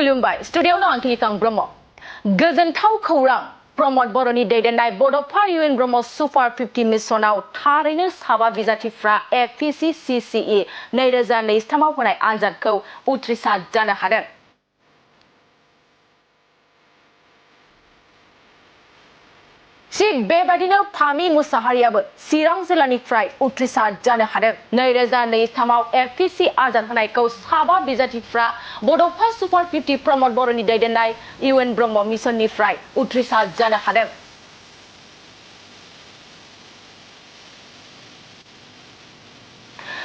खुलुमबाय स्टुडिय'आवनो आं किकां ब्रह्म गोजोनथाव खौरां प्रमद बर'नि दैदेननाय बड'फा इउएन ब्रह्म सुपार 50 मिशनाव थारैनो साबा बिजाथिफ्रा एपीसी सीसीई 2023 होनाय आनजादखौ उथ्रिसार जानो हादों। थिग बेबादिनो फामि मुसाहारियाबो चिरां जिल्लानिफ्राय उथ्रिसार जानो हादों। 2023 एपीसी आनजाद होनायखौ साबा बिजाथिफ्रा बड'फा सुपार 50 प्रमद बर'नि दैदेननाय इउएन ब्रह्म मिशननिफ्राय उथ्रिसार जानो हादों।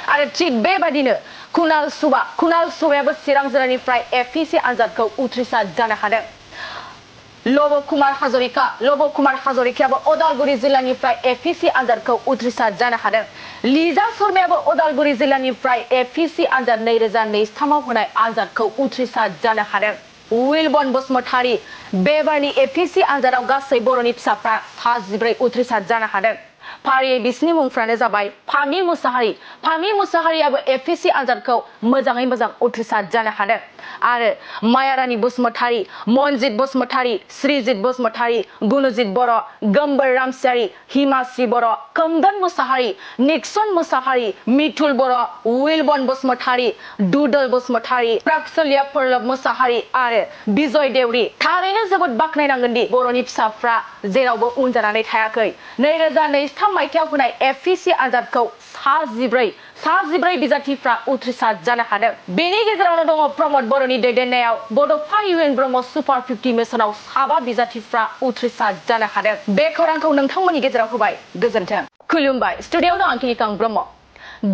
आरो थिग बेबादिनो कुणाल सुबायाबो चिरां जिल्लानिफ्राय एपीसी आनजादखौ उथ्रिसार जानो हादों। लब कुमार हाजरिकायाबो उदालगुरि जिल्लानिफ्राय एपीसी आनजादखौ उथ्रिसार जानो हादों। लिजा शर्मायाबो उदालगुरि जिल्लानिफ्राय एपीसी आनजाद 2023 होनाय आनजादखौ उथ्रिसार जानो हादों। विलबन बसुमतारी बेबारनि एपीसी आनजादाव गासै बर'नि फिसाफ्रा 14 उथ्रिसार जानो हादों। फारियै बिसिनि मुंफ्रानो जाबाय फामि मुसाहारियाबो एपीसी आनजादखौ मोजाङै मोजां उथ्रिसार जानो हादों। आरो मायारानि बसुमतारी, मनजित बसुमतारी, श्रीजित बसुमतारी, गुनुजित बर', गोमबोर रामसियारि, हिमाश्री बर', खोमदोन मुसाहारि, निक्सन मुसाहारि, मिथुल बर', विलबन बसुमतारी, दुदल बसुमतारी, प्राक्सलिया परलब मुसाहारि आरो बिजय देउरि। थारैनो जोबोद बाख्नायनांगोन दि बर'नि फिसाफ्रा जेरावबो उन जानानै थायाखै। 2023 मायथाइयाव होनाय एपीसी आनजादखौ 14 बिजाथिफ्रा उथ्रिसार जानो हादों। बेनि गेजेरावनो दङ प्रमद बर'नि दैदेननायाव बड'फा इउएन ब्रह्म सुपार 50 मिशनाव साबा बिजाथिफ्रा उथ्रिसार जानो हादों। बे खौरांखौ नोंथांमोननि गेजेराव होबाय। गोजोन्थों। खुलुमबाय स्टुडिय'आवनो आं किकां ब्रह्म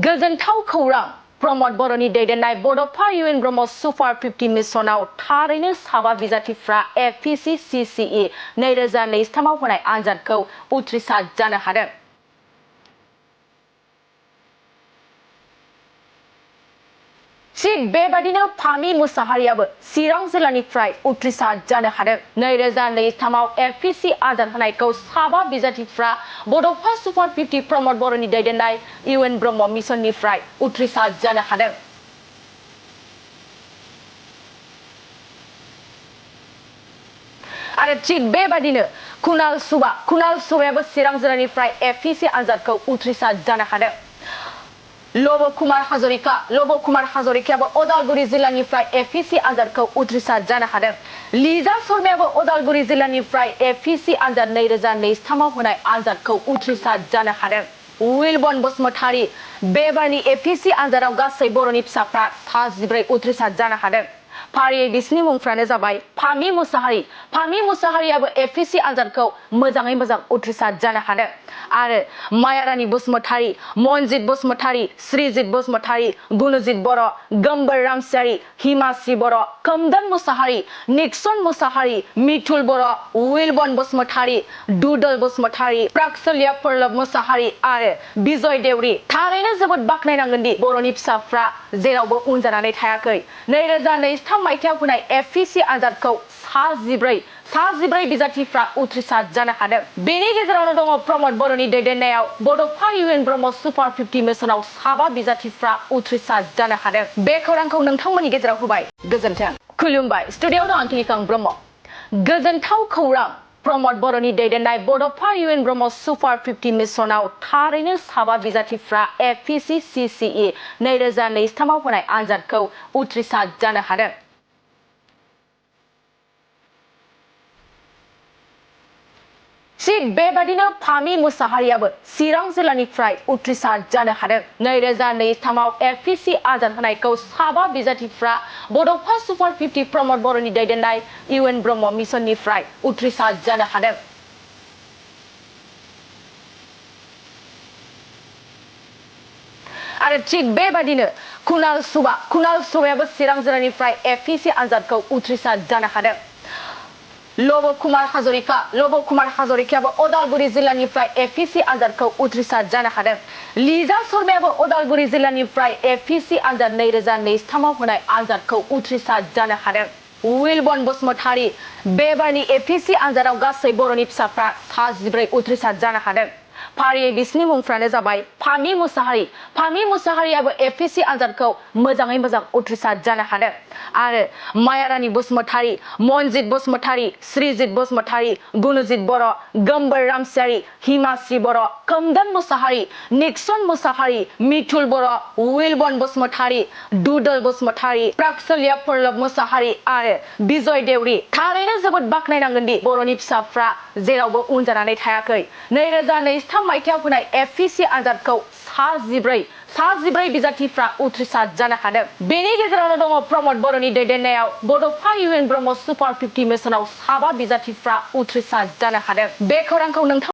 गोजोनथाव खौरां प्रमद बर'नि दैदेननाय बड'फा इउएन ब्रह्म सुपार 50 मिशनाव थारैनो साबा बिजाथिफ्रा एपीसी सीसीई 2023 होनाय आनजादखौ उथ्रिसार जानो हादों। थिग बेबादिनो फामि मुसाहारियाबो चिरां जिल्लानिफ्राय उथ्रिसार जानो हादों। 2023 एपीसी आनजाद होनायखौ साबा बिजाथिफ्रा बड'फा सुपार 50 प्रमद बर'नि दैदेननाय इउएन ब्रह्म मिशननिफ्राय उथ्रिसार जानो हादों। आरो थिग बेबादिनो कुणाल सुबायाबो चिरां जिल्लानिफ्राय एपीसी आनजादखौ उथ्रिसार जानो हादों। लब कुमार हाजरिकायाबो उदालगुरि जिल्लानिफ्राय एपीसी आनजादखौ उथ्रिसार जानो हादों। लिजा शर्मायाबो उदालगुरि जिल्लानिफ्राय एपीसी आनजाद 2023 होनाय आनजादखौ उथ्रिसार जानो हादों। विलबन बसुमतारी बेबारनि एपीसी आनजादाव गासै बर'नि फिसाफ्रा 14 उथ्रिसार जानो हादों। फारियै बिसिनि मुंफ्रानो जाबाय फामि मुसाहारियाबो एपीसी आनजादखौ मोजाङै मोजां उथ्रिसार जानो हादों। आरो मायारानि बसुमतारी, मनजित बसुमतारी, श्रीजित बसुमतारी, गुनुजित बर', गोमबोर रामसियारि, हिमाश्री बर', खोमदोन मुसाहारि, निक्सन मुसाहारि, मिथुल बर', विलबन बसुमतारी, दुदल बसुमतारी, प्राक्सलिया परलब मुसाहारि आरो बिजय देउरि। थारैनो जोबोद बाख्नायनांगोन दि बर'नि फिसाफ्रा जेरावबो उन जानानै थायाखै। 2023 मायथाइयाव होनाय एपीसी आनजादखौ 14 बिजाथिफ्रा उथ्रिसार जानो हादों। बेनि गेजेरावनो दङ प्रमद बर'नि दैदेननायाव बड'फा इउएन ब्रह्म सुपार 50 मिशनाव साबा बिजाथिफ्रा उथ्रिसार जानो हादों। बे खौरांखौ नोंथांमोननि गेजेराव होबाय। गोजोन्थों। खुलुमबाय स्टुडिय'आवनो आं किकां ब्रह्म गोजोनथाव खौरां प्रमद बर'नि दैदेननाय बड'फा इउएन ब्रह्म सुपार 50 मिशनाव थारैनो साबा बिजाथिफ्रा एपीसी सीसीई 2023 होनाय आनजादखौ उथ्रिसार जानो हादों। थिग बेबादिनो फामि मुसाहारियाबो चिरां जिल्लानिफ्राय उथ्रिसार जानो हादों। 2023 एपीसी आनजाद होनायखौ साबा बिजाथिफ्रा बड'फा सुपार 50 प्रमद बर'नि दैदेननाय इउएन ब्रह्म मिशननिफ्राय उथ्रिसार जानो हादों। आरो थिग बेबादिनो कुणाल सुबायाबो चिरां जिल्लानिफ्राय एपीसी आनजादखौ उथ्रिसार जानो हादों। लब कुमार हाजरिकायाबो उदालगुरि जिल्लानिफ्राय एपीसी आनजादखौ उथ्रिसार जानो हादों। लिजा शर्मायाबो उदालगुरि जिल्लानिफ्राय एपीसी आनजाद 2023 होनाय आनजादखौ उथ्रिसार जानो हादों। विलबन बसुमतारी बेबारनि एपीसी आनजादाव गासै बर'नि फिसाफ्रा 14 उथ्रिसार जानो हादों। फारियै बिसिनि मुंफ्रानो जाबाय फामि मुसाहारियाबो एपीएससी आनजादखौ मोजाङै मोजां उथ्रिसार जानो हादों आरो मायारानि बसुमतारी मनजित बसुमतारी श्रीजित बसुमतारी गुनुजित बर' गोमबोर रामसियारि हिमाश्री बर' खोमदोन मुसाहारि निक्सन मुसाहारि मिथुल बर' विलबन बसुमतारी दुदल बसुमतारी प्राक्सलिया पल्लभ मुसाहारि आरो बिजय देउरि थारैनो जोबोद बाख्नायनांगोन दि बर'नि फिसाफ्रा जेरावबो उन जानानै थायाखै 2023 मायथाइयाव फैनाय एपीएससी आनजादखौ सा 14 बिजाथिफ्रा उथ्रिसार जानो हादों बेनि गेजेरावनो दङ प्रमद बर'नि दैदेननायाव बड'फा UN ब्रह्म सुपार 50 मिशनाव 7 बिजाथिफ्रा उथ्रिसार जानो हादों बे खौरांखौ नोंथां